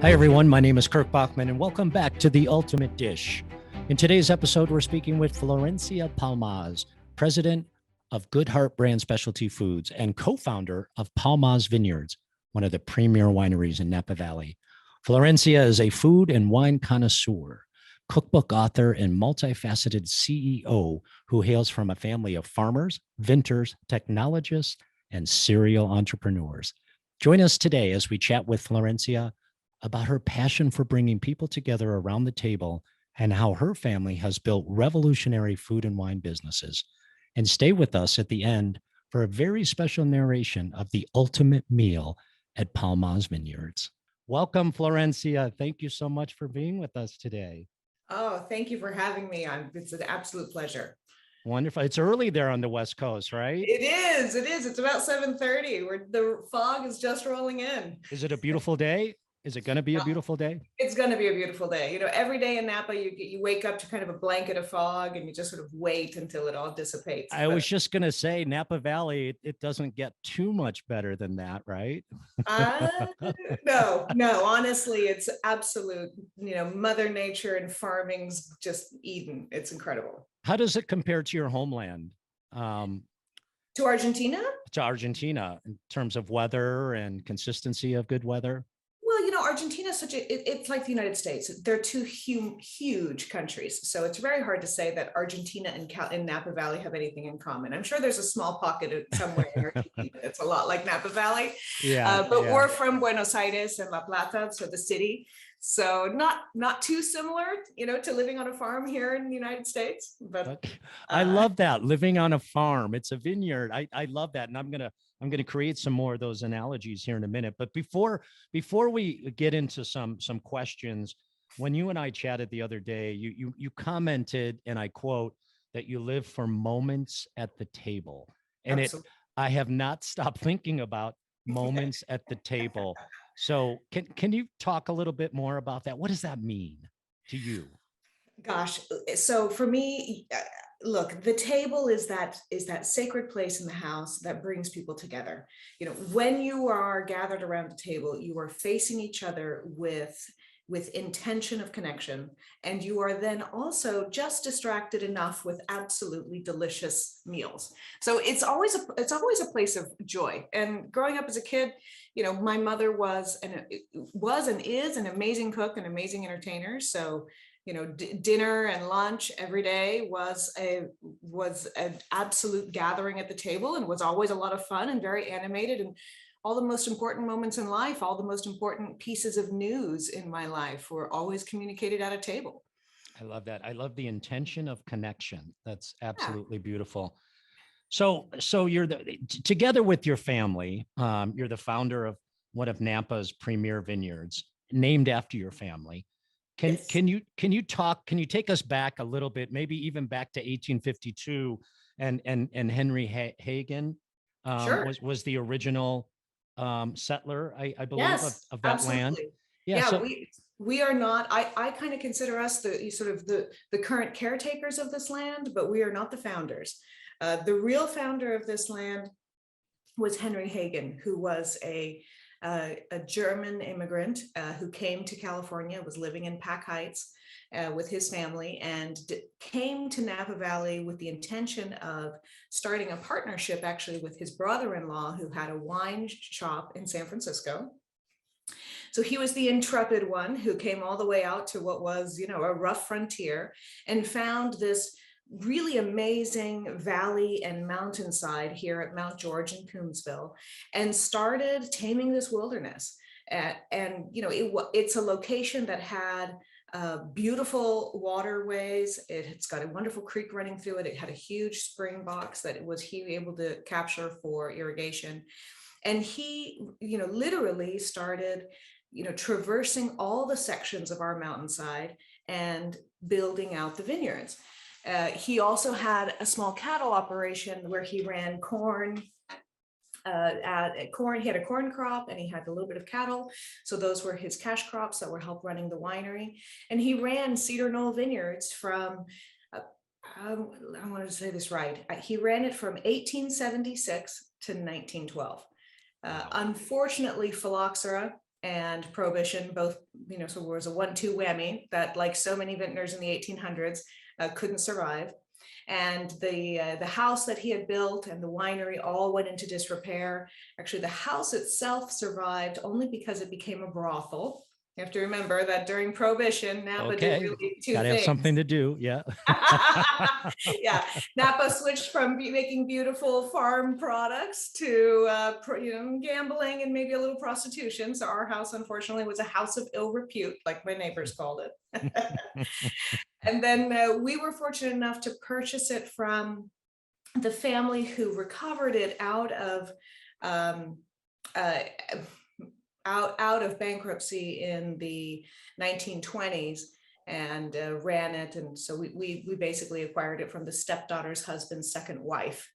Hi, everyone. My name is Kirk Bachman, and welcome back to The Ultimate Dish. In today's episode, we're speaking with Florencia Palmaz, president of GoodHeart Brand Specialty Foods and co-founder of Palmaz Vineyards, one of the premier wineries in Napa Valley. Florencia is a food and wine connoisseur, cookbook author, and multifaceted CEO who hails from a family of farmers, vintners, technologists, and serial entrepreneurs. Join us today as we chat with Florencia about her passion for bringing people together around the table and how her family has built revolutionary food and wine businesses. And stay with us at the end for a very special narration of the ultimate meal at Palmaz Vineyards. Welcome, Florencia. Thank you so much for being with us today. Oh, thank you for having me on. It's an absolute pleasure. Wonderful. It's early there on the West Coast, right? It is. It's about 7:30. The fog is just rolling in. Is it a beautiful day? Is it going to be a beautiful day? It's going to be a beautiful day. You know, every day in Napa, you wake up to kind of a blanket of fog and you just sort of wait until it all dissipates. I was just going to say Napa Valley, it doesn't get too much better than that, right? No, honestly, it's absolute, Mother Nature and farming's just Eden. It's incredible. How does it compare to your homeland? To Argentina? To Argentina in terms of weather and consistency of good weather? Well, Argentina is it's like the United States. They're two huge countries. So it's very hard to say that Argentina and Napa Valley have anything in common. I'm sure there's a small pocket somewhere in Argentina that's a lot like Napa Valley. But we're from Buenos Aires and La Plata, so the city. So not too similar, to living on a farm here in the United States. But I love that, living on a farm. It's a vineyard. I love that, and I'm gonna create some more of those analogies here in a minute. But before we get into some questions, when you and I chatted the other day, you commented, and I quote, that you live for moments at the table, and I have not stopped thinking about moments at the table. So can you talk a little bit more about that? What does that mean to you? Gosh, so for me, look, the table is that sacred place in the house that brings people together. When you are gathered around the table, you are facing each other with intention of connection, and you are then also just distracted enough with absolutely delicious meals. So it's always a place of joy. And growing up as a kid, my mother was and is an amazing cook, an amazing entertainer. So dinner and lunch every day was an absolute gathering at the table, and was always a lot of fun and very animated. And all the most important moments in life, all the most important pieces of news in my life were always communicated at a table. I love that. I love the intention of connection. That's absolutely beautiful. So you're together with your family. You're the founder of one of Napa's premier vineyards, named after your family. Can you take us back a little bit, maybe even back to 1852, and Henry Hagen was the original settler, I believe, of that land. Yeah. We are not. I kind of consider us the current caretakers of this land, but we are not the founders. The real founder of this land was Henry Hagen, who was a German immigrant who came to California, was living in Pack Heights with his family, and came to Napa Valley with the intention of starting a partnership, actually, with his brother-in-law, who had a wine shop in San Francisco. So he was the intrepid one who came all the way out to what was, a rough frontier, and found this really amazing valley and mountainside here at Mount George in Coombsville, and started taming this wilderness. It's a location that had beautiful waterways. It's got a wonderful creek running through it. It had a huge spring box that he was able to capture for irrigation. And he, literally started, traversing all the sections of our mountainside and building out the vineyards. He also had a small cattle operation where he ran corn. He had a corn crop, and he had a little bit of cattle. So those were his cash crops that were help running the winery. And he ran Cedar Knoll Vineyards from, I want to say this right, he ran it from 1876 to 1912. Unfortunately, phylloxera and Prohibition, both, so it was a 1-2 whammy that, like so many vintners in the 1800s, couldn't survive. And the house that he had built and the winery all went into disrepair. Actually, the house itself survived only because it became a brothel. You have to remember that during Prohibition, Napa did really two Gotta things. have something to do. Yeah. Yeah. Napa switched from making beautiful farm products to, gambling and maybe a little prostitution. So our house, unfortunately, was a house of ill repute, like my neighbors called it. And then we were fortunate enough to purchase it from the family who recovered it out of bankruptcy in the 1920s and ran it. And so we basically acquired it from the stepdaughter's husband's second wife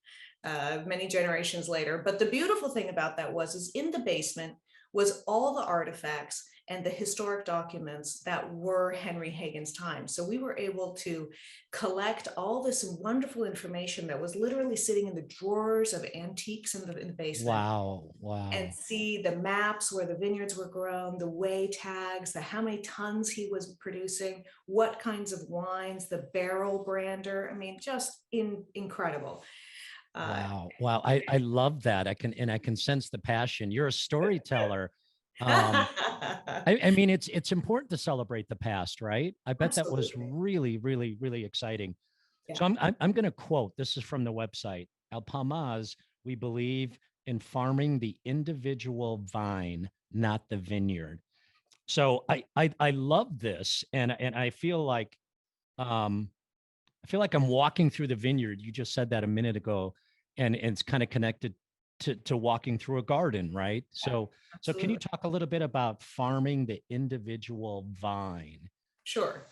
many generations later. But the beautiful thing about that is in the basement was all the artifacts and the historic documents that were Henry Hagen's time. So we were able to collect all this wonderful information that was literally sitting in the drawers of antiques in the basement. Wow. And see the maps where the vineyards were grown, the weigh tags, how many tons he was producing, what kinds of wines, the barrel brander. I mean, just incredible. Wow. I love that. I can sense the passion. You're a storyteller. I mean, it's important to celebrate the past, right? I bet Absolutely. that was really, really, really exciting. Yeah. So I'm going to quote, this is from the website, Al Palmaz, we believe in farming the individual vine, not the vineyard. So I love this. And I feel like, I'm walking through the vineyard. You just said that a minute ago, and it's kind of connected to walking through a garden, right? So can you talk a little bit about farming the individual vine? Sure.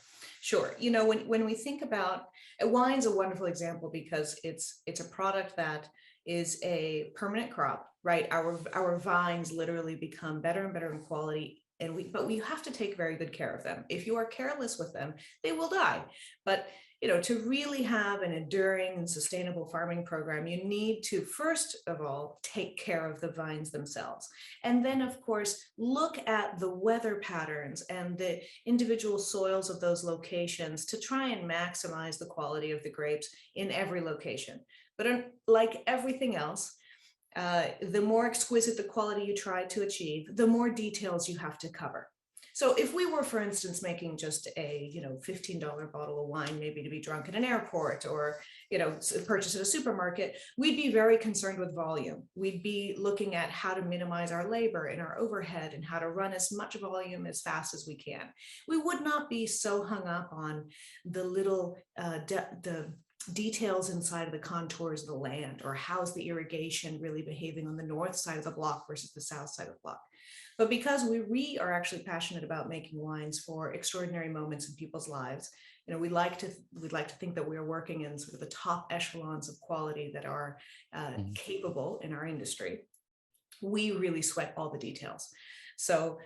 When we think about wine's a wonderful example because it's a product that is a permanent crop, right? Our vines literally become better and better in quality, but we have to take very good care of them. If you are careless with them, they will die. But to really have an enduring and sustainable farming program, you need to, first of all, take care of the vines themselves. And then, of course, look at the weather patterns and the individual soils of those locations to try and maximize the quality of the grapes in every location. But like everything else, the more exquisite the quality you try to achieve, the more details you have to cover. So if we were, for instance, making just a $15 bottle of wine, maybe to be drunk in an airport or purchase at a supermarket, we'd be very concerned with volume. We'd be looking at how to minimize our labor and our overhead and how to run as much volume as fast as we can. We would not be so hung up on the little the details inside of the contours of the land, or how's the irrigation really behaving on the north side of the block versus the south side of the block. But because we are actually passionate about making wines for extraordinary moments in people's lives, we'd like to think that we are working in sort of the top echelons of quality that are capable in our industry. We really sweat all the details. So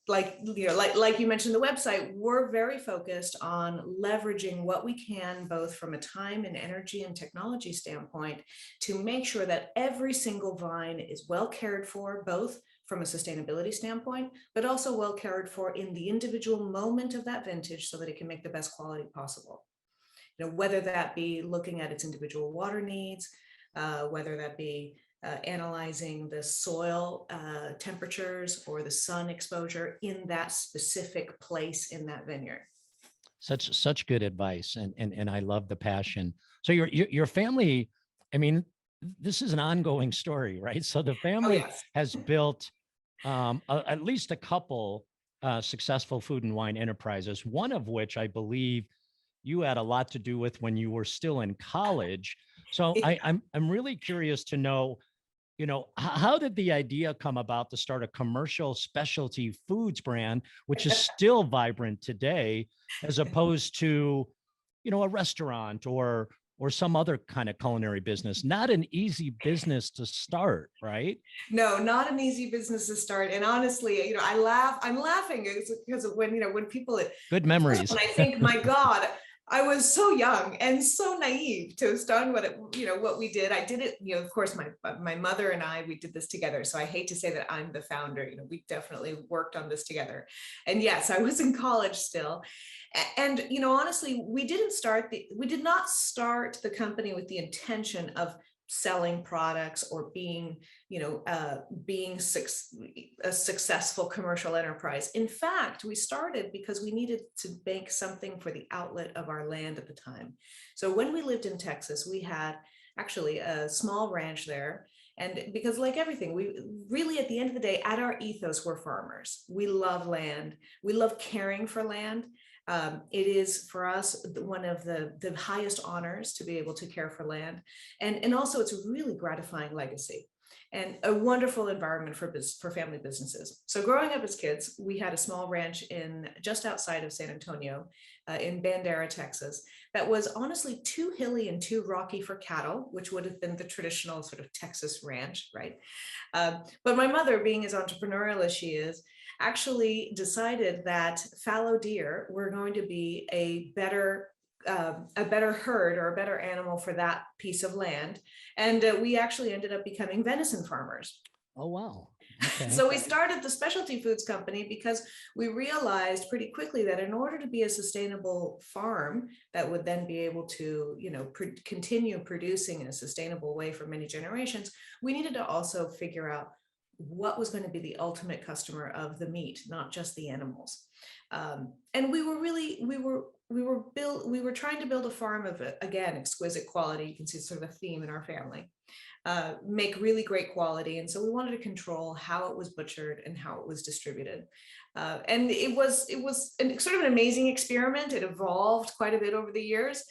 like you mentioned, the website, we're very focused on leveraging what we can, both from a time and energy and technology standpoint, to make sure that every single vine is well cared for, both from a sustainability standpoint, but also well cared for in the individual moment of that vintage so that it can make the best quality possible. Whether that be looking at its individual water needs, whether that be analyzing the soil temperatures or the sun exposure in that specific place in that vineyard. Such good advice, and I love the passion. So your family, I mean, this is an ongoing story, right? So the family has built at least a couple successful food and wine enterprises, one of which I believe you had a lot to do with when you were still in college. So I'm really curious to know, how did the idea come about to start a commercial specialty foods brand, which is still vibrant today, as opposed to, a restaurant or some other kind of culinary business? Not an easy business to start, right? No, not an easy business to start. And honestly, I'm laughing because when people, good memories. I think, my God, I was so young and so naive to have done what we did. I did it, of course, my mother and I, we did this together. So I hate to say that I'm the founder, we definitely worked on this together. And yes, I was in college still. And, honestly, we did not start the company with the intention of selling products or being a successful commercial enterprise. In fact, we started because we needed to make something for the outlet of our land at the time. So when we lived in Texas, we had actually a small ranch there. And because like everything, we really, at the end of the day, at our ethos, we're farmers. We love land. We love caring for land. It is for us one of the highest honors to be able to care for land. And also it's a really gratifying legacy and a wonderful environment for family businesses. So growing up as kids, we had a small ranch just outside of San Antonio in Bandera, Texas, that was honestly too hilly and too rocky for cattle, which would have been the traditional sort of Texas ranch, right? But my mother, being as entrepreneurial as she is, actually decided that fallow deer were going to be a better herd or a better animal for that piece of land. And we actually ended up becoming venison farmers. Oh, wow. Okay. So we started the specialty foods company because we realized pretty quickly that in order to be a sustainable farm that would then be able to, continue producing in a sustainable way for many generations, we needed to also figure out what was going to be the ultimate customer of the meat, not just the animals. And we were trying to build a farm of, again, exquisite quality. You can see sort of a theme in our family. Make really great quality. And so we wanted to control how it was butchered and how it was distributed. And it was sort of an amazing experiment. It evolved quite a bit over the years.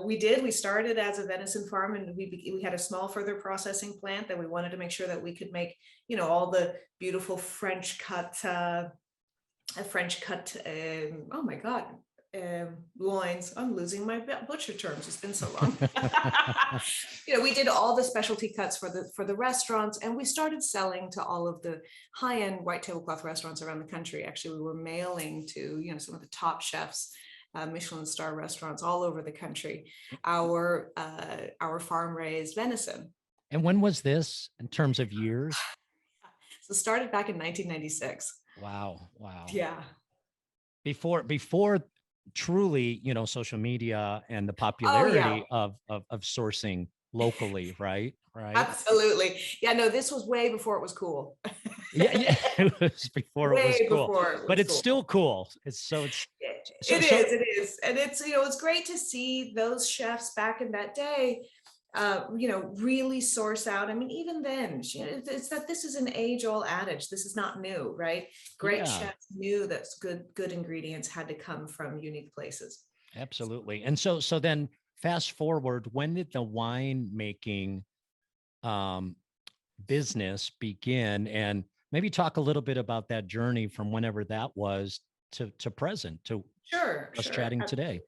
We started as a venison farm, and we had a small further processing plant that we wanted to make sure that we could make, all the beautiful French cut, oh my God, loins. I'm losing my butcher terms. It's been so long. We did all the specialty cuts for the restaurants, and we started selling to all of the high-end white tablecloth restaurants around the country. Actually, we were mailing to some of the top chefs, Michelin star restaurants all over the country, our farm-raised venison. And when was this in terms of years? So started back in 1996. Wow. Yeah. Before truly, social media and the popularity of sourcing locally, right? Absolutely. Yeah, no, this was way before it was cool. yeah, it was before way it was cool. Before it was but it's cool. Still cool. It is. And it's, it's great to see those chefs back in that day, really source out. I mean, even then, it's that this is an age-old adage. This is not new, right? Great chefs knew that good ingredients had to come from unique places. Absolutely. And so then fast forward, when did the wine making business begin? And maybe talk a little bit about that journey from whenever that was to present, to us chatting today.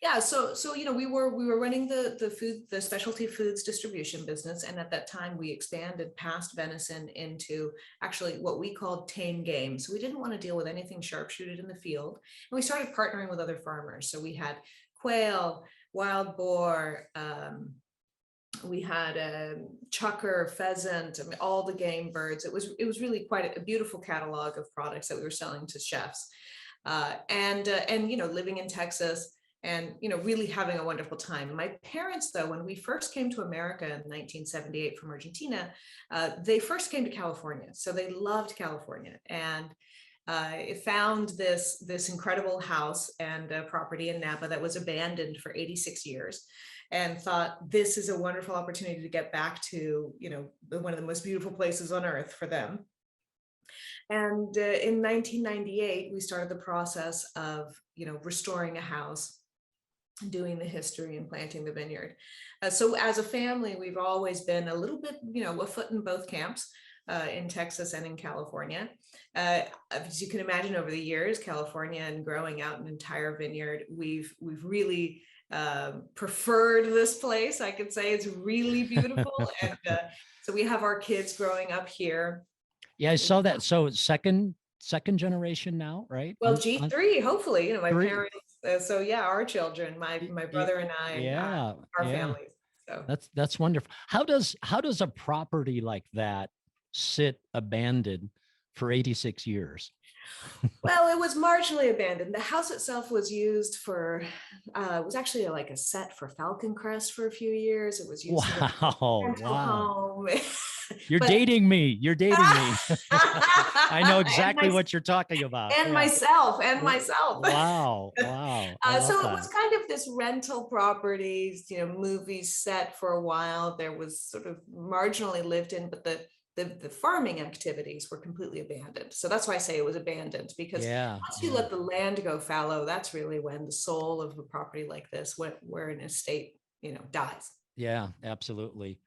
Yeah, so we were running the specialty foods distribution business, and at that time we expanded past venison into actually what we called tame game. So we didn't want to deal with anything sharpshooted in the field, and we started partnering with other farmers. So we had quail, wild boar, we had chucker, pheasant, I mean, all the game birds. It was really quite a beautiful catalog of products that we were selling to chefs, and living in Texas. And, really having a wonderful time. My parents, though, when we first came to America in 1978 from Argentina, they first came to California. So they loved California, and found this incredible house and property in Napa that was abandoned for 86 years, and thought this is a wonderful opportunity to get back to, one of the most beautiful places on earth for them. And in 1998, we started the process of, restoring a house, doing the history and planting the vineyard. So as a family, we've always been a little bit, a foot in both camps, in Texas and in California. As you can imagine, over the years, California and growing out an entire vineyard, we've really preferred this place. I could say it's really beautiful. And so we have our kids growing up here. Yeah, I saw that. So second generation now, right? Well, G3, hopefully, my parents, So yeah, our children, my brother and I, and Yeah, our yeah. families. So That's wonderful. How does a property like that sit abandoned for 86 years? well, it was marginally abandoned. The house itself was used for, it was actually like a set for Falcon Crest for a few years. It was used as a Wow, rental wow. home. You're But dating me. You're dating me. I know and exactly what you're talking about. and Yeah. myself and myself. Wow, wow. I love So it that. was kind of this rental properties, movies set for a while. There was sort of marginally lived in, but the farming activities were completely abandoned. So that's why I say it was abandoned, because Yeah, once you yeah. let the land go fallow, that's really when the soul of a property like this, where an estate, dies. Yeah, absolutely.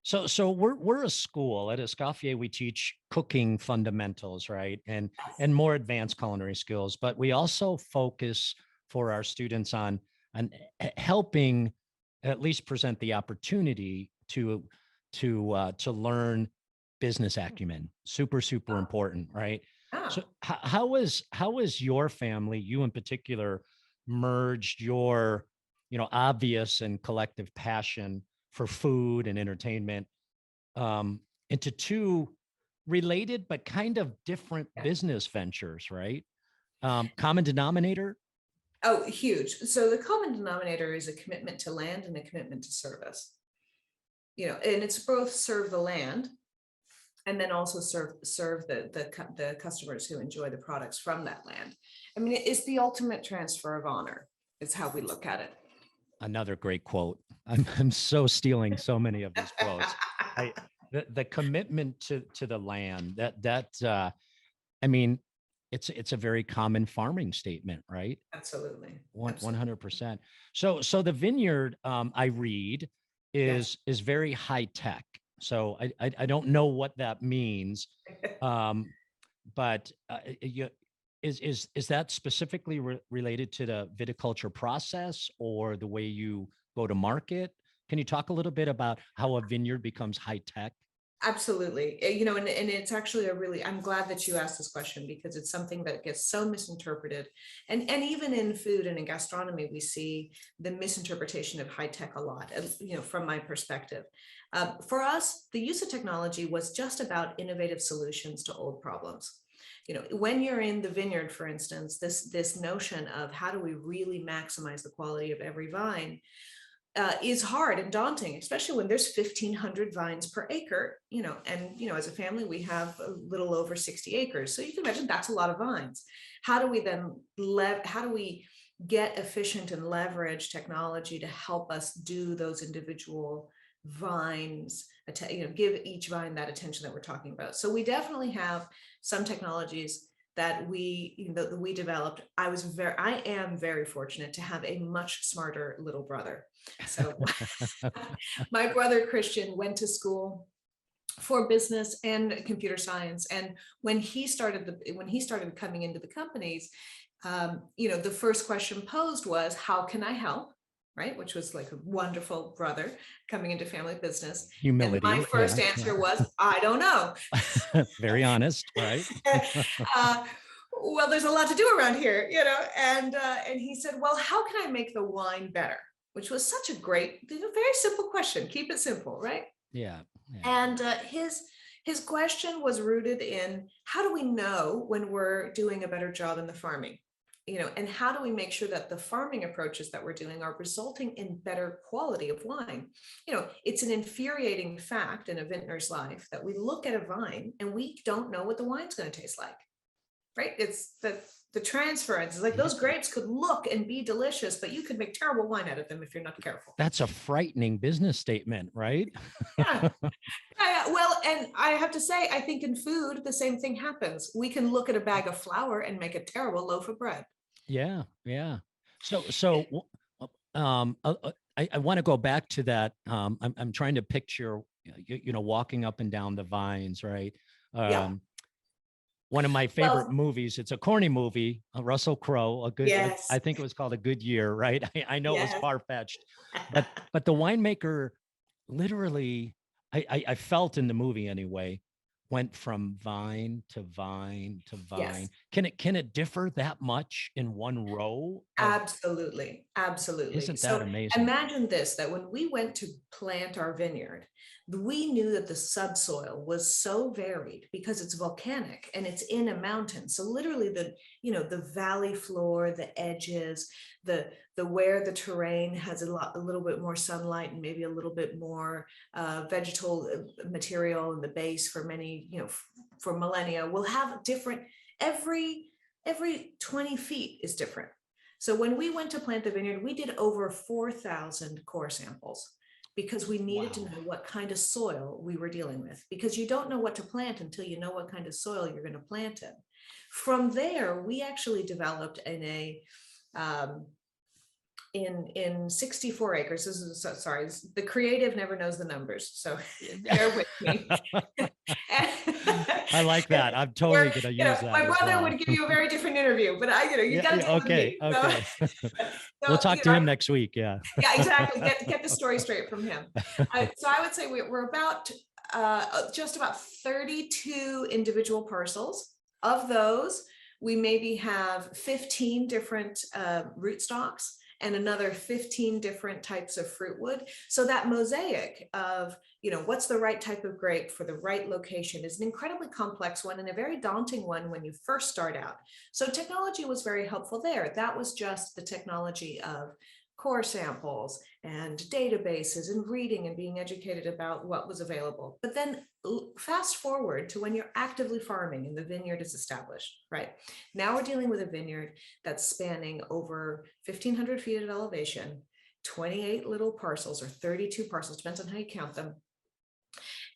So we're a school at Escoffier. We teach cooking fundamentals, right? And more advanced culinary skills, but we also focus for our students on helping at least present the opportunity to learn business acumen. Super important, right? Ah. So how is your family, you in particular, merged your obvious and collective passion for food and entertainment into two related but kind of different Yeah. business ventures, right? Common denominator. Oh, huge. So the common denominator is a commitment to land and a commitment to service. And it's both serve the land and then also serve the customers who enjoy the products from that land. I mean, it's the ultimate transfer of honor. Is how we look at it. Another great quote. I'm so stealing so many of these quotes. I the commitment to the land, I mean, it's a very common farming statement, right? Absolutely. One Absolutely. 100%. So the vineyard, I read, Yes. is very high tech. So I don't know what that means, um, but is that specifically related to the viticulture process or the way you go to market? Can you talk a little bit about how a vineyard becomes high tech? Absolutely. And it's actually I'm glad that you asked this question, because it's something that gets so misinterpreted. And even in food and in gastronomy, we see the misinterpretation of high tech a lot, from my perspective. For us, the use of technology was just about innovative solutions to old problems. When you're in the vineyard, for instance, this notion of how do we really maximize the quality of every vine is hard and daunting, especially when there's 1,500 vines per acre, and as a family, we have a little over 60 acres. So you can imagine that's a lot of vines. How do we get efficient and leverage technology to help us do those individual vines, give each vine that attention that we're talking about? So we definitely have some technologies that we developed. I am very fortunate to have a much smarter little brother. So my brother Christian went to school for business and computer science, and when he started coming into the companies, the first question posed was, how can I help? Right, which was like a wonderful brother coming into family business. And my Humility. first Yeah. answer was, I don't know. Very honest, right? Well, there's a lot to do around here, and he said, well, how can I make the wine better? Which was such a great, very simple question. Keep it simple, right? Yeah. Yeah. And his question was rooted in, how do we know when we're doing a better job in the farming? And how do we make sure that the farming approaches that we're doing are resulting in better quality of wine? It's an infuriating fact in a vintner's life that we look at a vine and we don't know what the wine's going to taste like. Right? It's the transference. It's like those grapes could look and be delicious, but you could make terrible wine out of them if you're not careful. That's a frightening business statement, right? Yeah. Well, and I have to say, I think in food, the same thing happens. We can look at a bag of flour and make a terrible loaf of bread. Yeah, yeah. So I want to go back to that. I'm trying to picture, walking up and down the vines, right? Yeah. One of my favorite Well, movies. It's a corny movie, Russell Crowe. yes. I think it was called A Good Year, right? I know it was Yes. far fetched, but the winemaker, literally, I felt in the movie anyway, went from vine to vine to Yes. vine. Can it differ that much in one row of? Absolutely, absolutely. Isn't that So amazing? imagine this, that when we went to plant our vineyard, we knew that the subsoil was so varied because it's volcanic and it's in a mountain. So literally the valley floor, the edges, the where the terrain has a little bit more sunlight and maybe a little bit more vegetal material in the base for many, for millennia, will have different, every 20 feet is different. So when we went to plant the vineyard, we did over 4,000 core samples because we needed to Wow. know what kind of soil we were dealing with, because you don't know what to plant until you know what kind of soil you're going to plant in. From there, we actually developed um, in 64 acres. This is sorry, the creative never knows the numbers, so bear with me. I like that. I'm totally going to use that My as brother well. would give you a very different interview, but you Yeah, got to yeah, deal with okay, me. So, okay. We'll so talk to him next week. Yeah. yeah, exactly. Get the story straight from him. So I would say we're about just about 32 individual parcels. Of those, we maybe have 15 different rootstocks and another 15 different types of fruit wood. So that mosaic of, what's the right type of grape for the right location is an incredibly complex one and a very daunting one when you first start out. So technology was very helpful there. That was just the technology of core samples and databases and reading and being educated about what was available. But then fast forward to when you're actively farming and the vineyard is established, right? Now we're dealing with a vineyard that's spanning over 1,500 feet of elevation, 28 little parcels or 32 parcels, depends on how you count them.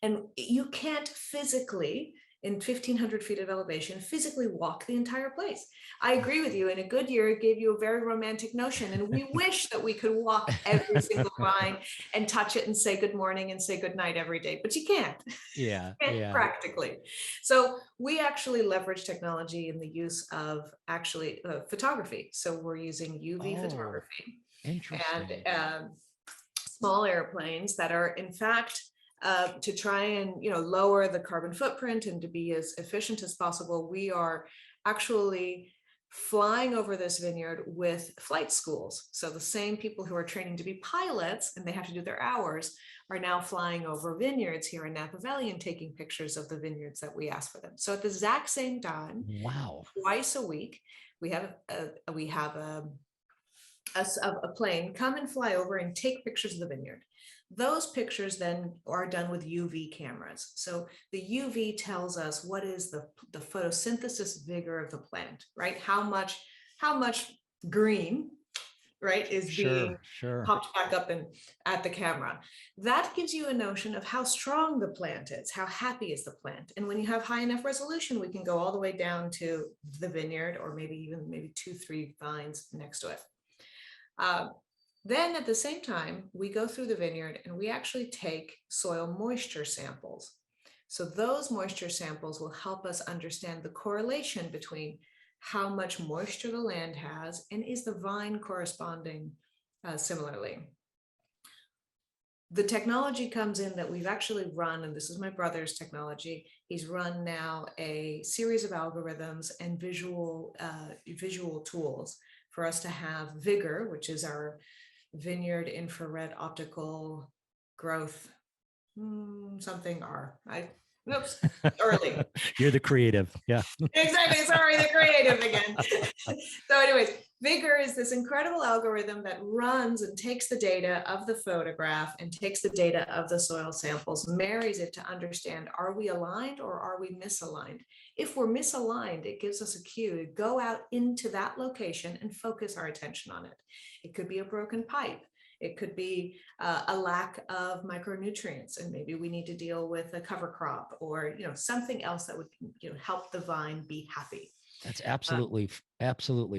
And you can't physically, in 1,500 feet of elevation, physically walk the entire place. I agree with you. In a good year, it gave you a very romantic notion. And we wish that we could walk every single vine and touch it and say good morning and say good night every day, but you can't. Yeah, yeah. Practically. So we actually leverage technology in the use of actually photography. So we're using UV Oh, photography interesting. and small airplanes that are in fact to try and lower the carbon footprint and to be as efficient as possible. We are actually flying over this vineyard with flight schools. So the same people who are training to be pilots and they have to do their hours are now flying over vineyards here in Napa Valley and taking pictures of the vineyards that we ask for them. So at the exact same time, Wow. twice a week, we have a plane come and fly over and take pictures of the vineyard. Those pictures then are done with UV cameras. So the UV tells us what is the photosynthesis vigor of the plant, right? How much green, right, is being Sure. popped back up and at the camera. That gives you a notion of how strong the plant is, how happy is the plant. And when you have high enough resolution, we can go all the way down to the vineyard or maybe 2-3 vines next to it. Then at the same time, we go through the vineyard and we actually take soil moisture samples. So those moisture samples will help us understand the correlation between how much moisture the land has and is the vine corresponding similarly. The technology comes in that we've actually run, and this is my brother's technology. He's run now a series of algorithms and visual tools for us to have Vigor, which is our vineyard infrared optical growth something R. Oops, early. You're the creative. Yeah. Exactly. Sorry, the creative again. So anyways, Vigor is this incredible algorithm that runs and takes the data of the photograph and takes the data of the soil samples, marries it to understand, are we aligned or are we misaligned? If we're misaligned, it gives us a cue to go out into that location and focus our attention on it. It could be a broken pipe. It could be a lack of micronutrients, and maybe we need to deal with a cover crop or something else that would help the vine be happy. That's absolutely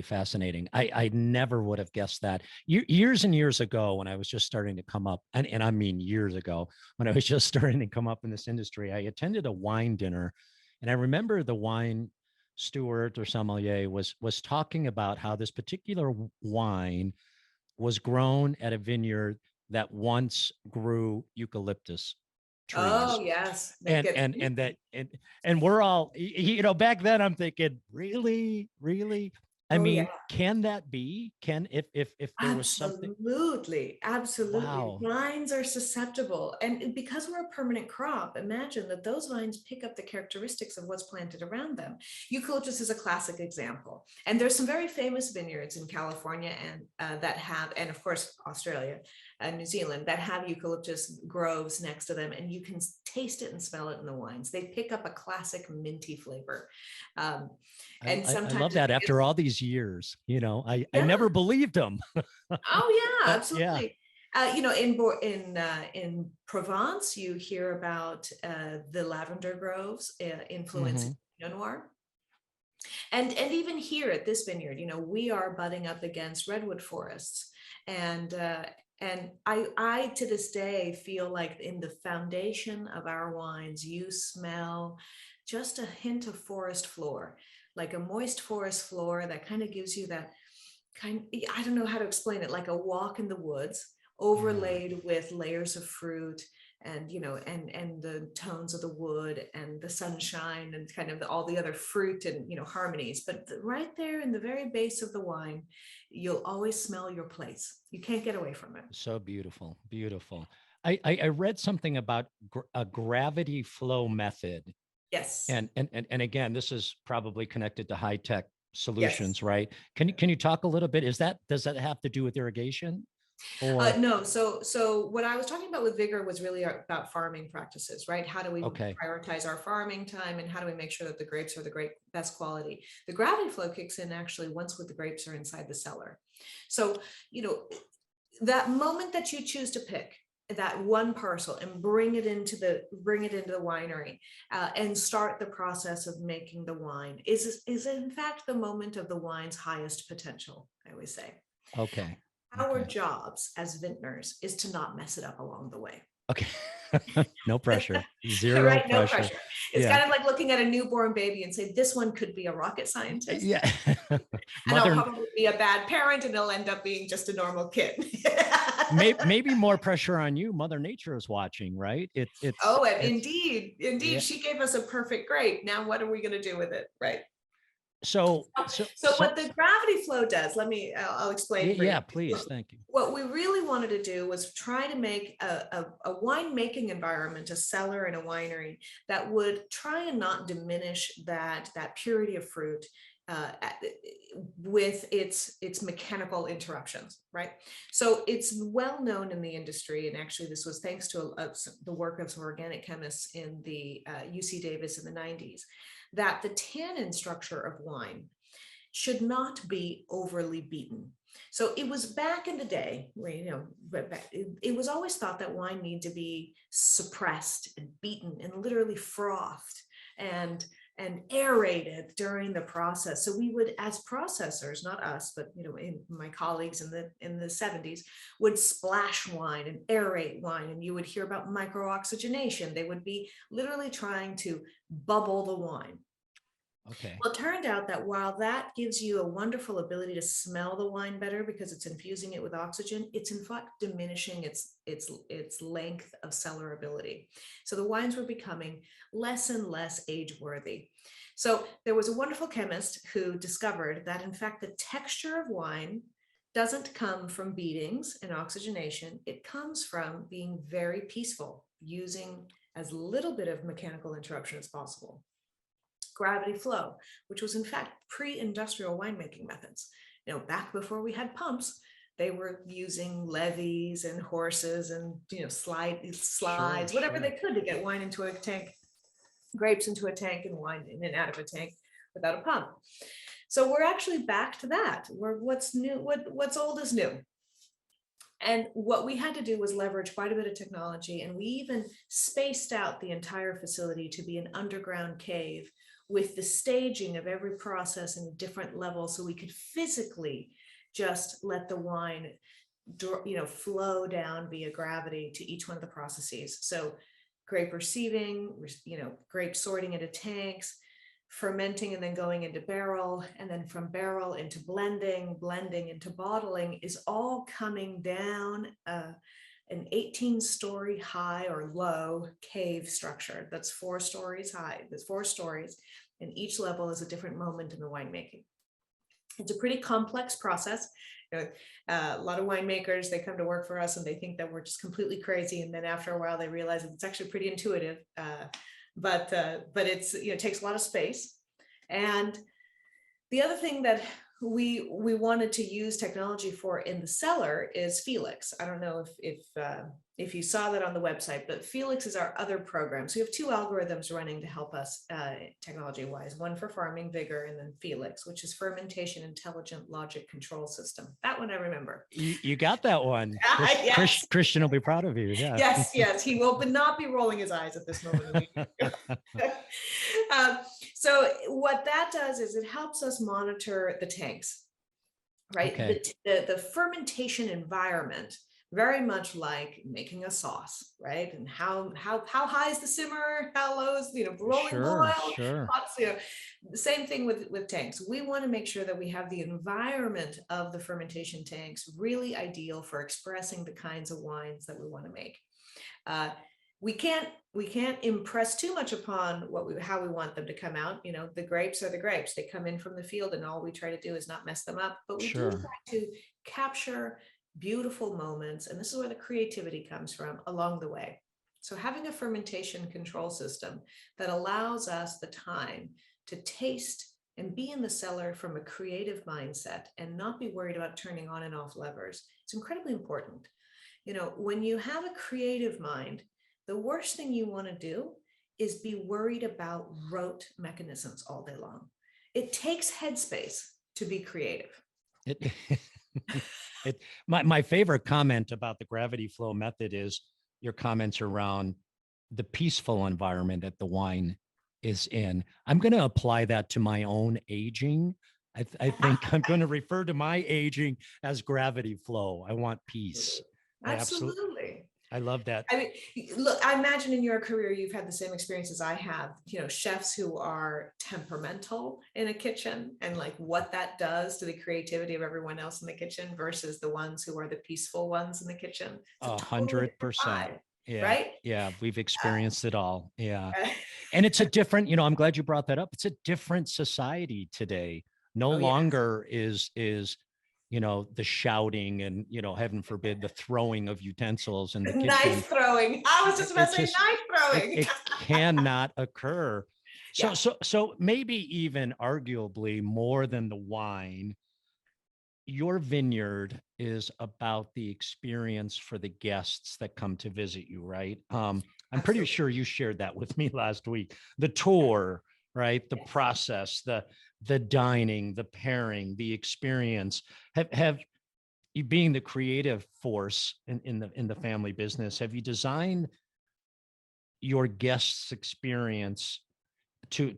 fascinating. I never would have guessed that. Years and years ago, when I was just starting to come up, and I mean years ago, when I was just starting to come up in this industry, I attended a wine dinner, and I remember the wine steward or sommelier was talking about how this particular wine was grown at a vineyard that once grew eucalyptus trees. Oh, yes. They And get and we're all, back then I'm thinking, really? I oh yeah. mean, can that be? Can if there was something? Absolutely, absolutely. Wow. Vines are susceptible. And because we're a permanent crop, imagine that those vines pick up the characteristics of what's planted around them. Eucalyptus is a classic example. And there's some very famous vineyards in California and that have, and of course, Australia and New Zealand that have eucalyptus groves next to them. And you can taste it and smell it in the wines. They pick up a classic minty flavor. Um, and I sometimes love that after all these years, I yeah. never believed them. Oh yeah, But yeah. absolutely. In Provence, you hear about the lavender groves influencing Mhm. Pinot Noir, and even here at this vineyard, we are butting up against redwood forests, and I to this day feel like in the foundation of our wines, you smell just a hint of forest floor, like a moist forest floor that kind of gives you that I don't know how to explain it, like a walk in the woods Mm. overlaid with layers of fruit and and the tones of the wood and the sunshine and kind of all the other fruit and harmonies. But right there in the very base of the wine, you'll always smell your place. You can't get away from it. So beautiful, beautiful. I read something about a gravity flow method. Yes. And again, this is probably connected to high tech Yes. solutions, right? Can you talk a little bit? Does that have to do with irrigation or? No, so what I was talking about with vigor was really about farming practices, right? How do we Okay. prioritize our farming time and how do we make sure that the grapes are the great best quality? The gravity flow kicks in actually once with the grapes are inside the cellar. So, that moment that you choose to pick that one parcel and bring it into the winery and start the process of making the wine is in fact the moment of the wine's highest potential, I always say. Okay. Our Okay. jobs as vintners is to not mess it up along the way. Okay. No pressure. Zero Right? No pressure. pressure. It's Yeah. kind of like looking at a newborn baby and say, this one could be a rocket scientist, Yeah. and I'll Mother, probably be a bad parent, and it'll end up being just a normal kid. maybe more pressure on you. Mother Nature is watching, right? Oh, and It's indeed, yeah. she gave us a perfect grape. Now, what are we going to do with it? Right. So So what the gravity flow does, I'll yeah, explain yeah, briefly. please. Thank you. What we really wanted to do was try to make a winemaking environment, a cellar and a winery that would try and not diminish that purity of fruit uh, with its mechanical interruptions, right? So it's well known in the industry, and actually this was thanks to the work of some organic chemists in the UC Davis in the 90s, that the tannin structure of wine should not be overly beaten. So it was back in the day where, it was always thought that wine needed to be suppressed and beaten and literally frothed and aerated during the process. So we would, as processors, not us, but my colleagues in the 70s would splash wine and aerate wine, and you would hear about microoxygenation. They would be literally trying to bubble the wine. Okay. Well, it turned out that while that gives you a wonderful ability to smell the wine better because it's infusing it with oxygen, it's in fact diminishing its length of cellarability. So the wines were becoming less and less age-worthy. So there was a wonderful chemist who discovered that in fact the texture of wine doesn't come from beatings and oxygenation. It comes from being very peaceful, using as little bit of mechanical interruption as possible. Gravity flow, which was in fact pre-industrial winemaking methods. Back before we had pumps, they were using levees and horses and Sure, slides, whatever sure. they could to get wine into a tank, grapes into a tank, and wine in and out of a tank without a pump. So we're actually back to that. What's new? What's old is new. And what we had to do was leverage quite a bit of technology, and we even spaced out the entire facility to be an underground cave with the staging of every process in different levels, so we could physically just let the wine flow down via gravity to each one of the processes. So grape receiving, grape sorting into tanks, fermenting and then going into barrel, and then from barrel into blending into bottling is all coming down an 18-story high or low cave structure that's 4 stories high. There's 4 stories, and each level is a different moment in the winemaking. It's a pretty complex process. You know, a lot of winemakers, they come to work for us and they think that we're just completely crazy, and then after a while they realize that it's actually pretty intuitive. But it's, you know, it takes a lot of space. And the other thing that we wanted to use technology for in the cellar is Felix. I don't know if you saw that on the website, but Felix is our other program. So we have 2 algorithms running to help us technology-wise, one for farming vigor, and then Felix, which is fermentation intelligent logic control system. That one I remember. You got that one. Yes. Christian will be proud of you. Yeah. Yes, he will, but not be rolling his eyes at this moment. So what that does is it helps us monitor the tanks, right? Okay. The fermentation environment, very much like making a sauce, right? And how high is the simmer? How low is, you know, rolling boil? Sure. You know, the same thing with tanks. We want to make sure that we have the environment of the fermentation tanks really ideal for expressing the kinds of wines that we want to make. We can't impress too much upon how we want them to come out. You know, the grapes are the grapes. They come in from the field, and all we try to do is not mess them up. But we do try to capture beautiful moments, and this is where the creativity comes from along the way. So having a fermentation control system that allows us the time to taste and be in the cellar from a creative mindset and not be worried about turning on and off levers, it's incredibly important. You know, when you have a creative mind, the worst thing you want to do is be worried about rote mechanisms all day long. It takes headspace to be creative. My favorite comment about the gravity flow method is your comments around the peaceful environment that the wine is in. I'm going to apply that to my own aging. I think I'm going to refer to my aging as gravity flow. I want peace. Absolutely. I love that. I mean, look, I imagine in your career, you've had the same experience as I have, you know, chefs who are temperamental in a kitchen and like what that does to the creativity of everyone else in the kitchen versus the ones who are the peaceful ones in the kitchen. 100%. Yeah. Right. Yeah. We've experienced it all. Yeah. And it's a different, you know, I'm glad you brought that up. It's a different society today. No longer is, you know, the shouting and, you know, heaven forbid, the throwing of utensils in the kitchen. Knife throwing. I was just about to say knife throwing. It cannot occur. So maybe even arguably more than the wine, your vineyard is about the experience for the guests that come to visit you, right? I'm pretty sure you shared that with me last week. The tour, right? The process, the dining, the pairing, the experience. Have you, being the creative force in the family business, have you designed your guests' experience to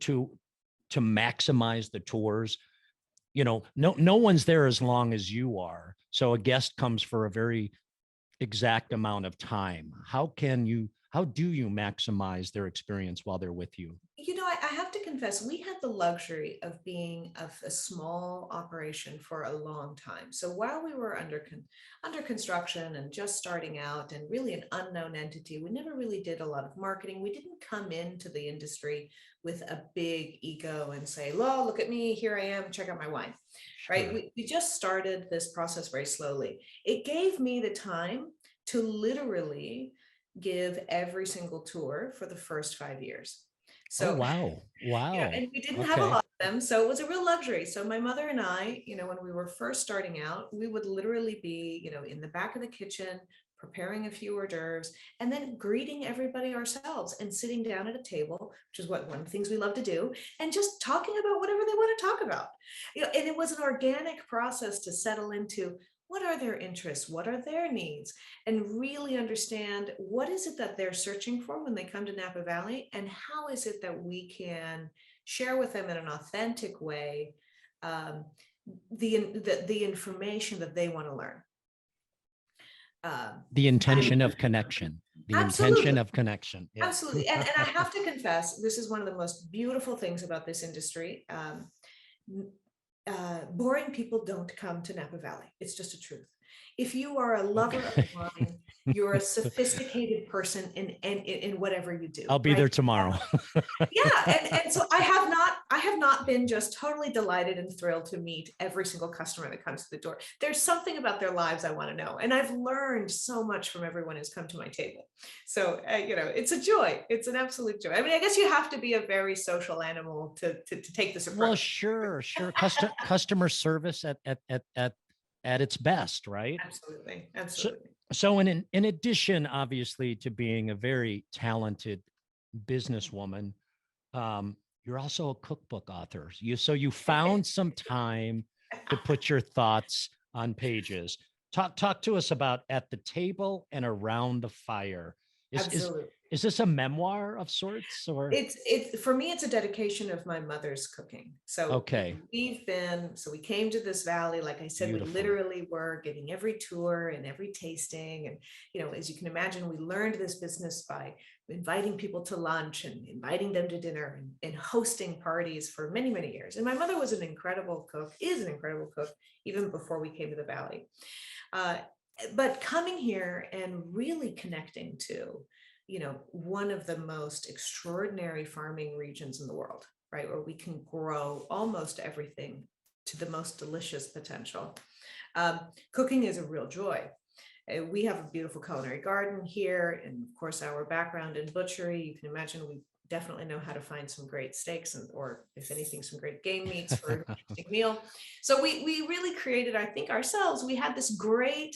maximize the tours? You know, no one's there as long as you are. So a guest comes for a very exact amount of time. How do you maximize their experience while they're with you? You know, I have to confess, we had the luxury of being a small operation for a long time. So while we were under construction and just starting out and really an unknown entity, we never really did a lot of marketing. We didn't come into the industry with a big ego and say, "Well, look at me, here I am, check out my wine." Sure. Right? We just started this process very slowly. It gave me the time to literally give every single tour for the first 5 years. So, wow. You know, and we didn't have a lot of them. So it was a real luxury. So my mother and I, you know, when we were first starting out, we would literally be, you know, in the back of the kitchen, preparing a few hors d'oeuvres, and then greeting everybody ourselves and sitting down at a table, which is one of the things we love to do, and just talking about whatever they want to talk about. You know, and it was an organic process to settle into what are their interests, what are their needs, and really understand what is it that they're searching for when they come to Napa Valley, and how is it that we can share with them in an authentic way the information that they want to learn. The intention of connection. The intention of connection. Yeah. Absolutely. And I have to confess, this is one of the most beautiful things about this industry. Boring people don't come to Napa Valley. It's just a truth. If you are a lover Okay. of wine, you're a sophisticated person in whatever you do, I'll be right? there tomorrow. Yeah, and so I have not been just totally delighted and thrilled to meet every single customer that comes to the door. There's something about their lives I want to know, and I've learned so much from everyone who's come to my table. So it's a joy. It's an absolute joy. I mean, I guess you have to be a very social animal to take this Well, approach. sure, sure. Customer service at its best, right? Absolutely, So, absolutely. so in addition, obviously, to being a very talented businesswoman, you're also a cookbook author. You found some time to put your thoughts on pages. Talk to us about At the Table and Around the Fire. Is is Absolutely. is this a memoir of sorts, or? It's for me, it's a dedication of my mother's cooking. So Okay, we came to this valley, like I said, we beautiful. literally were getting every tour and every tasting. And, as you can imagine, we learned this business by inviting people to lunch and inviting them to dinner and hosting parties for many, many years. And my mother was an incredible cook, is an incredible cook, even before we came to the valley. Uh, but coming here and really connecting to one of the most extraordinary farming regions in the world, right? Where we can grow almost everything to the most delicious potential. Cooking is a real joy. We have a beautiful culinary garden here. And of course, our background in butchery, you can imagine we definitely know how to find some great steaks or if anything, some great game meats for an interesting meal. So we really created, I think ourselves, we had this great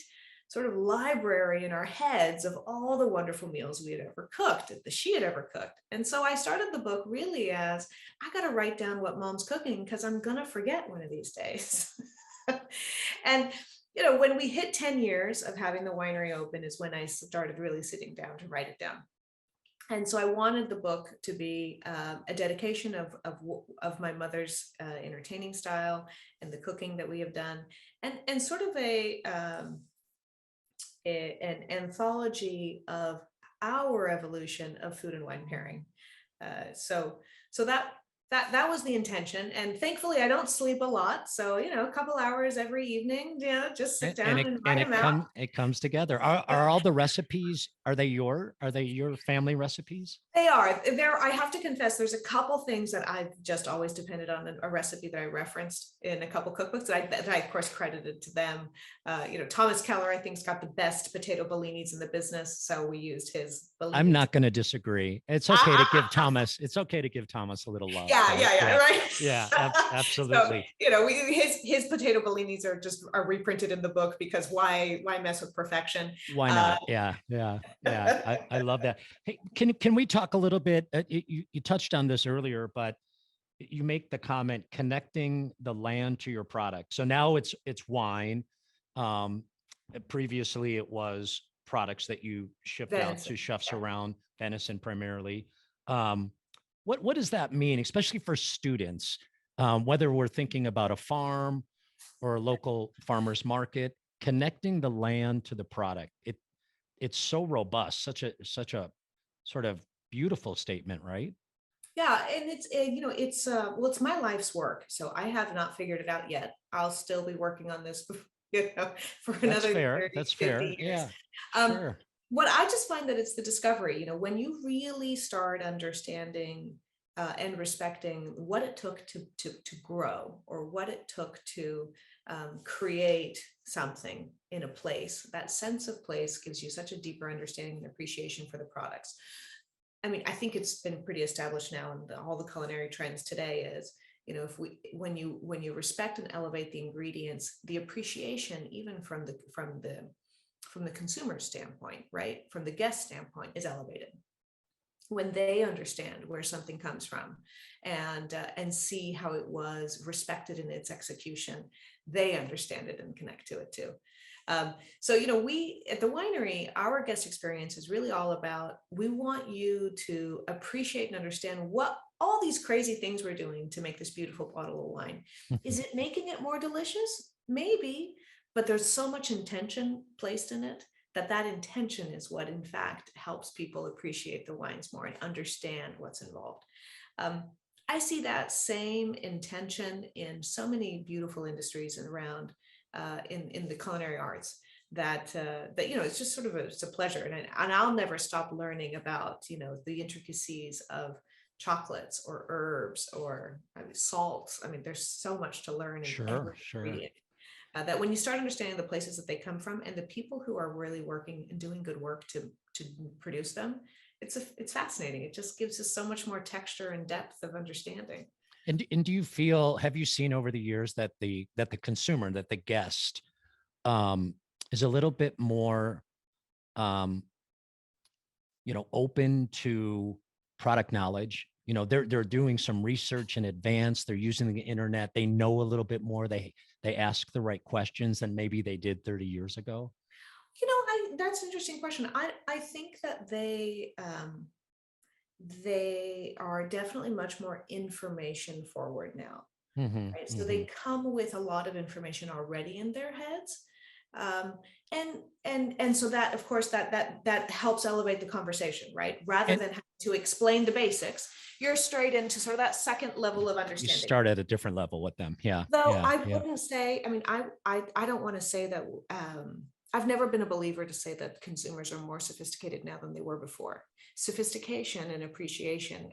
sort of library in our heads of all the wonderful meals we had ever cooked, that she had ever cooked. And so I started the book really as I got to write down what Mom's cooking because I'm going to forget one of these days. And, when we hit 10 years of having the winery open is when I started really sitting down to write it down. And so I wanted the book to be a dedication of my mother's entertaining style and the cooking that we have done, and sort of an anthology of our evolution of food and wine pairing. So that was the intention, and thankfully I don't sleep a lot. So a couple hours every evening, just sit down and write them out. It comes together. Are all the recipes, are they your family recipes? They are there. I have to confess, there's a couple things that I've just always depended on a recipe that I referenced in a couple cookbooks that I of course credited to them. Thomas Keller, I think, has got the best potato bellinis in the business, so we used his bellinis. I'm not going to disagree. It's okay to give Thomas. It's okay to give Thomas a little love. Yeah, right. Yeah, absolutely. So, his potato bellinis are reprinted in the book because why mess with perfection? Why not? Yeah. I love that. Hey, can we talk a little bit? You touched on this earlier, but you make the comment connecting the land to your product. So now it's wine. Previously, it was products that you shipped out to chefs around, venison primarily. What does that mean, especially for students, whether we're thinking about a farm or a local farmer's market, connecting the land to the product? It's so robust, such a sort of beautiful statement, right? Yeah, and it's my life's work, so I have not figured it out yet. I'll still be working on this, for That's another fair. 30, That's 50 fair. years. Yeah, Um, sure. what I just find that it's the discovery, when you really start understanding and respecting what it took to grow, or what it took to create something in a place. That sense of place gives you such a deeper understanding and appreciation for the products. I mean, I think it's been pretty established now, and all the culinary trends today is, when you respect and elevate the ingredients, the appreciation, even from the consumer standpoint, right, from the guest standpoint, is elevated. When they understand where something comes from and see how it was respected in its execution, they understand it and connect to it too. So, we at the winery, our guest experience is really all about, we want you to appreciate and understand what all these crazy things we're doing to make this beautiful bottle of wine. Is it making it more delicious? Maybe, but there's so much intention placed in it that intention is what in fact helps people appreciate the wines more and understand what's involved. I see that same intention in so many beautiful industries and around in the culinary arts. that it's just sort of it's a pleasure, and I'll never stop learning about the intricacies of chocolates or herbs or salts. I mean, there's so much to learn in every Sure. ingredient. That when you start understanding the places that they come from and the people who are really working and doing good work to produce them, it's fascinating. It just gives us so much more texture and depth of understanding. And do you have you seen over the years that the consumer, that the guest, is a little bit more, um, open to product knowledge? They're doing some research in advance. They're using the internet. They know a little bit more. They ask the right questions than maybe they did 30 years ago. That's an interesting question. I think that they are definitely much more information forward now. Right? So they come with a lot of information already in their heads. And so that, of course, that helps elevate the conversation, right? Rather than having to explain the basics, you're straight into sort of that second level of understanding. You start at a different level with them. Yeah. Though I wouldn't say, I mean, I don't want to say that, I've never been a believer to say that consumers are more sophisticated now than they were before. Sophistication and appreciation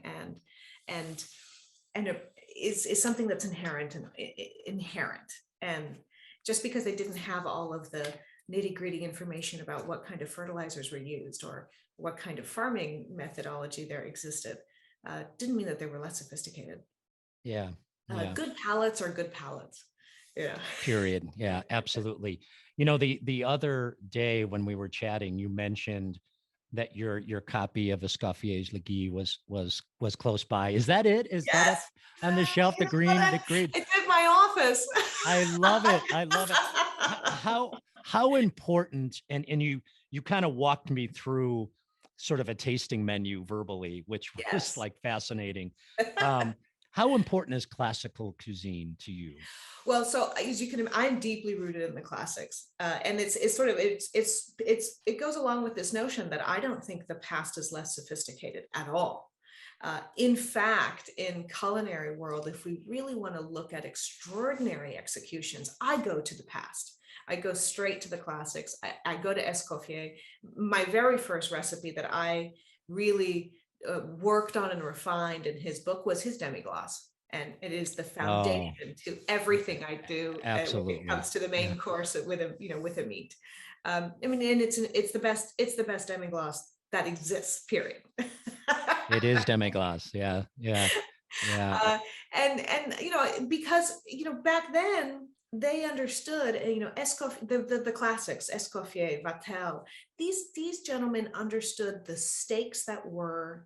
and is something that's inherent. And just because they didn't have all of the nitty-gritty information about what kind of fertilizers were used or what kind of farming methodology there existed, didn't mean that they were less sophisticated. Yeah. Good palates are good palates. Yeah. Period. Yeah, absolutely. The other day when we were chatting, you mentioned that your copy of Escoffier's Leguy was close by. Is that it? Is that up on the shelf? The green. It's in my office. I love it. How important, and you kind of walked me through sort of a tasting menu verbally, which was like fascinating. How important is classical cuisine to you? Well, so as you can, I'm deeply rooted in the classics, and it goes along with this notion that I don't think the past is less sophisticated at all. In fact, in culinary world, if we really want to look at extraordinary executions, I go to the past. I go straight to the classics. I go to Escoffier. My very first recipe that I really worked on and refined in his book was his demi-glace. And it is the foundation to everything I do. Absolutely. When it comes to the main course with a meat. I mean, and it's the best demi-glace that exists, period. It is demi-glace. Yeah. And because back then they understood, the classics, Escoffier, Vatel, these gentlemen understood the stakes that were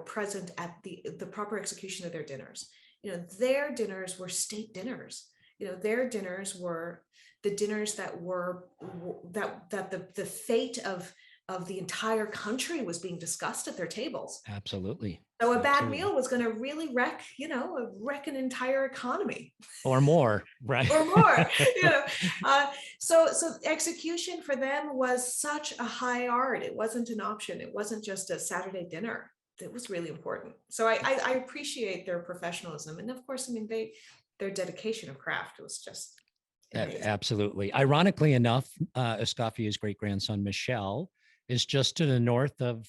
present at the proper execution of their dinners. Their dinners were state dinners. Their dinners were the dinners that the fate of the entire country was being discussed at their tables. Absolutely. So a bad meal was going to really wreck an entire economy. Or more, right? Or more. So execution for them was such a high art. It wasn't an option. It wasn't just a Saturday dinner. It was really important. So I appreciate their professionalism, and of course, I mean their dedication of craft was just amazing. Absolutely. Ironically enough, Escoffier's great-grandson Michel is just to the north of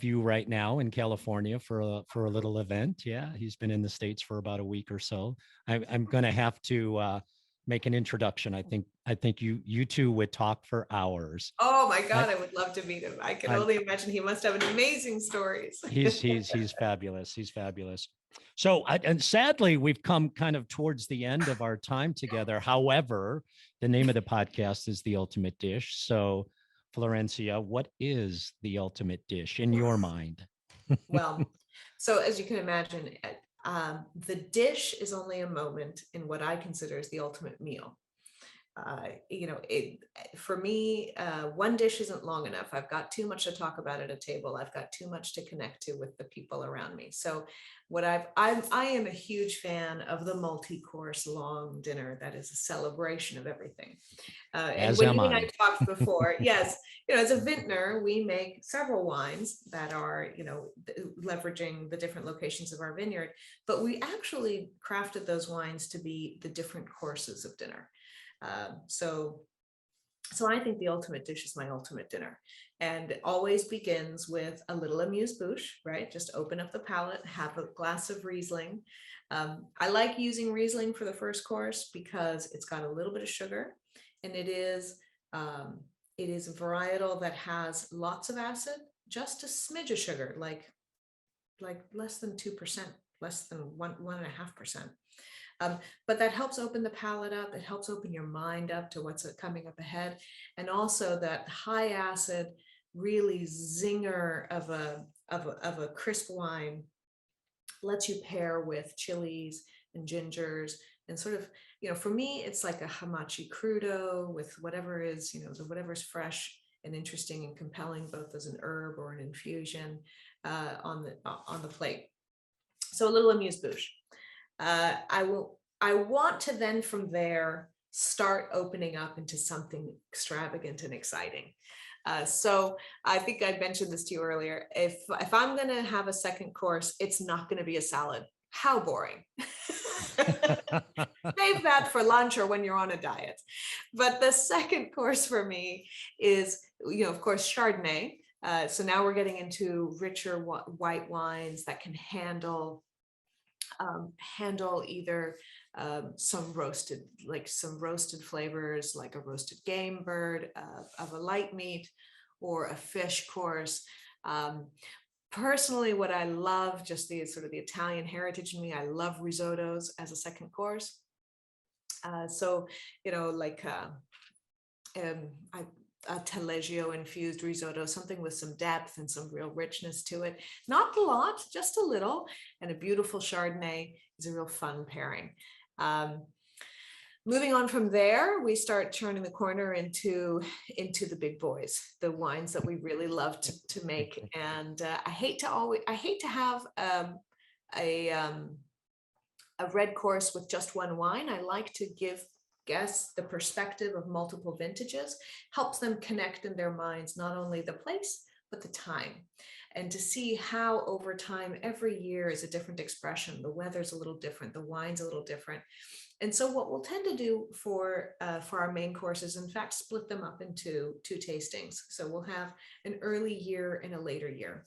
you right now in California for a little event. Yeah, he's been in the States for about a week or so. I'm going to have to make an introduction. I think you two would talk for hours. Oh my God, I would love to meet him. I can only imagine he must have an amazing stories. He's fabulous. He's fabulous. So, and sadly, we've come kind of towards the end of our time together. However, the name of the podcast is The Ultimate Dish. So, Florencia, what is the ultimate dish in your mind? Well, so as you can imagine, the dish is only a moment in what I consider as the ultimate meal. For me, one dish isn't long enough. I've got too much to talk about at a table. I've got too much to connect to with the people around me. So I am a huge fan of the multi-course long dinner that is a celebration of everything. And when you and I talked before, yes, as a vintner, we make several wines that are, leveraging the different locations of our vineyard, but we actually crafted those wines to be the different courses of dinner. So So I think the ultimate dish is my ultimate dinner, and it always begins with a little amuse-bouche, right? Just open up the palate, have a glass of Riesling. I like using Riesling for the first course because it's got a little bit of sugar, and um, it is a varietal that has lots of acid, just a smidge of sugar, like less than 2%, less than 1.5%. But that helps open the palate up. It helps open your mind up to what's coming up ahead. And also that high acid, really zinger of a crisp wine lets you pair with chilies and gingers and sort of, for me, it's like a hamachi crudo with whatever is, whatever's fresh and interesting and compelling, both as an herb or an infusion on the plate. So a little amuse-bouche. I want to then from there start opening up into something extravagant and exciting. So I think I mentioned this to you earlier. If I'm going to have a second course, it's not going to be a salad. How boring. Save that for lunch or when you're on a diet. But the second course for me is, of course, Chardonnay. So now we're getting into richer white wines that can handle either some roasted flavors, like a roasted game bird, of a light meat, or a fish course. Personally, what I love, just the sort of the Italian heritage in me, I love risottos as a second course. So, like a taleggio infused risotto, something with some depth and some real richness to it. Not a lot, just a little. And a beautiful Chardonnay is a real fun pairing. Moving on from there, we start turning the corner into the big boys, the wines that we really love to make. And I hate to have a red course with just one wine. I like to give guests the perspective of multiple vintages, helps them connect in their minds not only the place but the time, and to see how over time every year is a different expression. The weather's a little different, the wine's a little different. And so what we'll tend to do for our main courses, in fact, split them up into 2 tastings. So we'll have an early year and a later year.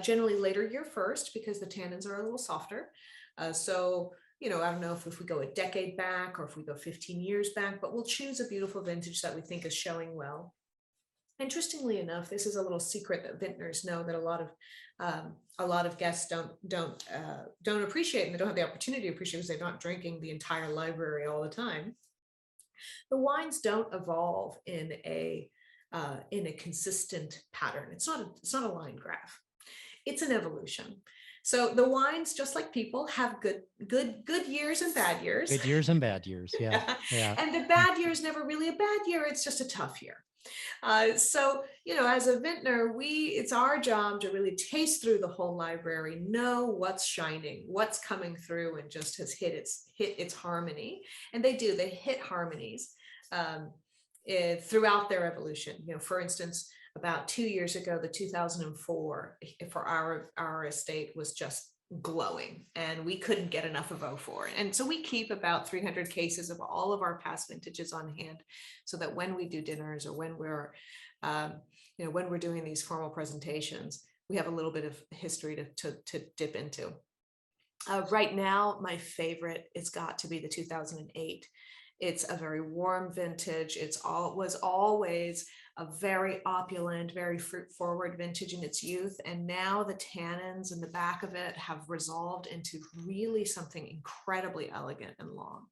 Generally later year first, because the tannins are a little softer. So I don't know if we go a decade back or if we go 15 years back, but we'll choose a beautiful vintage that we think is showing well. Interestingly enough, this is a little secret that vintners know that a lot of guests don't appreciate, and they don't have the opportunity to appreciate because they're not drinking the entire library all the time. The wines don't evolve in a consistent pattern. It's not a line graph. It's an evolution. So the wines, just like people, have good years and bad years. Good years and bad years, yeah. Yeah. And the bad year is never really a bad year. It's just a tough year. So, as a vintner, it's our job to really taste through the whole library, know what's shining, what's coming through, and just has hit its harmony. And they hit harmonies throughout their evolution. For instance, about 2 years ago, the 2004 for our estate was just glowing, and we couldn't get enough of 04. And so we keep about 300 cases of all of our past vintages on hand, so that when we do dinners or when we're doing these formal presentations, we have a little bit of history to dip into. Right now, my favorite, it's got to be the 2008. It's a very warm vintage. Was always a very opulent, very fruit-forward vintage in its youth. And now the tannins in the back of it have resolved into really something incredibly elegant and long.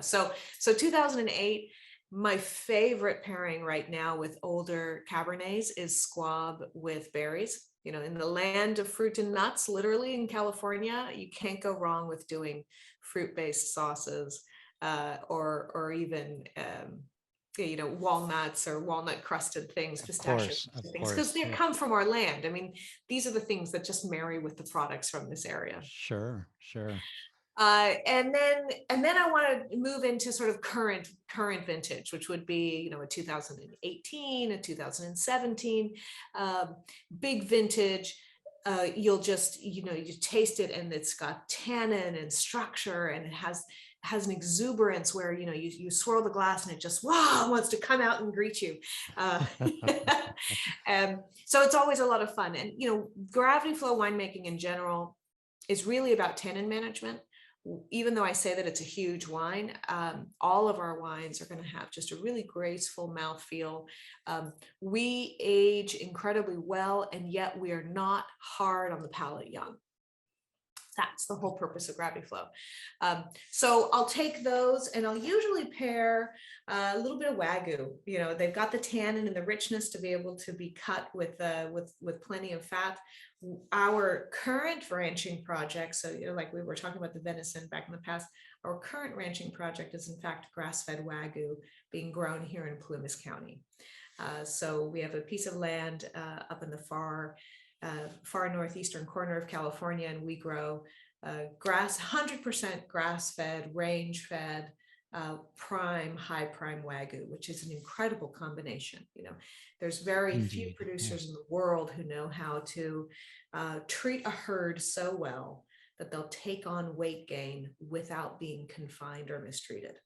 So 2008, my favorite pairing right now with older Cabernets is squab with berries. In the land of fruit and nuts, literally in California, you can't go wrong with doing fruit-based sauces or even walnuts or walnut crusted things, pistachios, because they come from our land. I mean, these are the things that just marry with the products from this area. Sure. And then I want to move into sort of current vintage, which would be, a 2018, a 2017, big vintage. You'll just, you taste it and it's got tannin and structure, and it has has an exuberance where, you swirl the glass and it just, wow, wants to come out and greet you. And so it's always a lot of fun. And, gravity flow winemaking in general is really about tannin management. Even though I say that it's a huge wine, all of our wines are going to have just a really graceful mouthfeel. We age incredibly well, and yet we are not hard on the palate young. That's the whole purpose of gravity flow. So I'll take those and I'll usually pair a little bit of Wagyu. They've got the tannin and the richness to be able to be cut with plenty of fat. Our current ranching project, so like we were talking about the venison back in the past, our current ranching project is in fact grass-fed Wagyu being grown here in Plumas County. So we have a piece of land up in the far northeastern corner of California, and we grow 100% grass-fed, range-fed, high prime Wagyu, which is an incredible combination. There's very few producers in the world who know how to treat a herd so well that they'll take on weight gain without being confined or mistreated.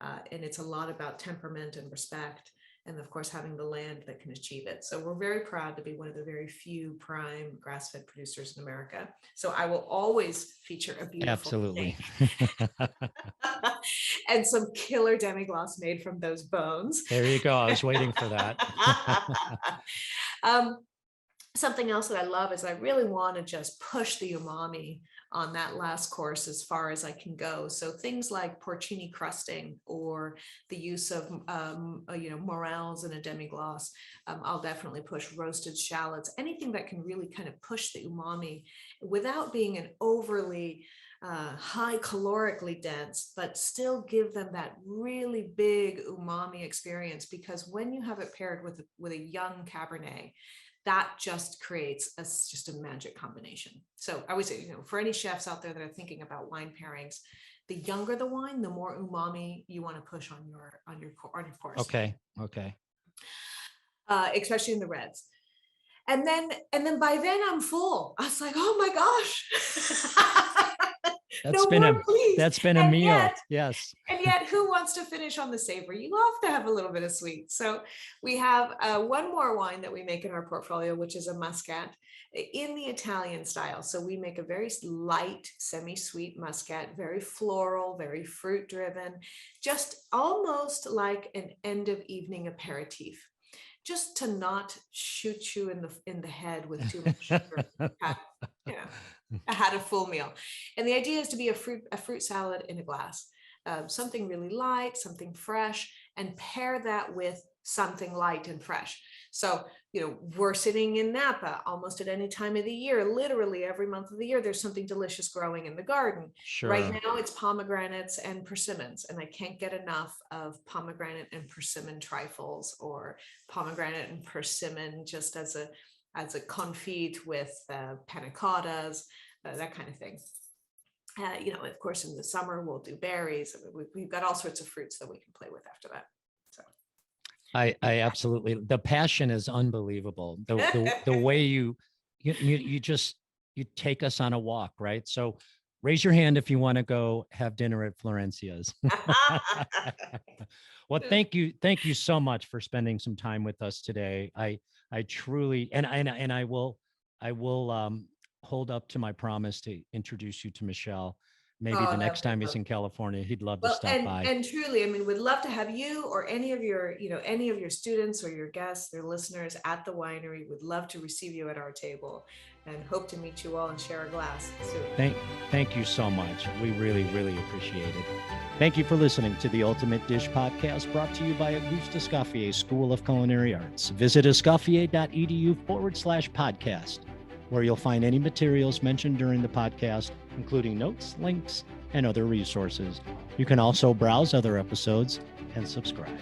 And it's a lot about temperament and respect, and of course, having the land that can achieve it. So we're very proud to be one of the very few prime grass-fed producers in America. So I will always feature a beautiful Absolutely. and some killer demi-glace made from those bones. There you go. I was waiting for that. Something else that I love is I really want to just push the umami on that last course as far as I can go. So things like porcini crusting or the use of morels in a demi-glace. I'll definitely push roasted shallots, anything that can really kind of push the umami without being an overly high calorically dense, but still give them that really big umami experience. Because when you have it paired with a young Cabernet, that just creates just a magic combination. So I would say, for any chefs out there that are thinking about wine pairings, the younger the wine, the more umami you want to push on your course. Okay. Especially in the reds. And then by then I'm full. I was like, oh my gosh. That's been a meal. Yes. And yet who wants to finish on the savory? You have to have a little bit of sweet. So we have one more wine that we make in our portfolio, which is a Muscat in the Italian style. So we make a very light, semi-sweet Muscat, very floral, very fruit driven, just almost like an end of evening aperitif, just to not shoot you in the head with too much sugar. I had a full meal. And the idea is to be a fruit salad in a glass, something really light, something fresh, and pair that with something light and fresh. So, we're sitting in Napa almost at any time of the year, literally every month of the year, there's something delicious growing in the garden. Sure. Right now it's pomegranates and persimmons, and I can't get enough of pomegranate and persimmon trifles, or pomegranate and persimmon just as a confit with panna cottas, that kind of thing. Of course, in the summer we'll do berries. We've got all sorts of fruits that we can play with after that. So I absolutely, the passion is unbelievable. The way you take us on a walk, right? So raise your hand if you want to go have dinner at Florencia's. Well, thank you so much for spending some time with us today. I truly, and I will hold up to my promise to introduce you to Michelle. Maybe the next time he's in California, he'd love to stop by. And truly, we'd love to have you or any of your students or your guests, their listeners at the winery. We'd love to receive you at our table and hope to meet you all and share a glass soon. Thank you so much. We really, really appreciate it. Thank you for listening to the Ultimate Dish Podcast, brought to you by Auguste Escoffier School of Culinary Arts. Visit escoffier.edu/podcast, where you'll find any materials mentioned during the podcast, including notes, links, and other resources. You can also browse other episodes and subscribe.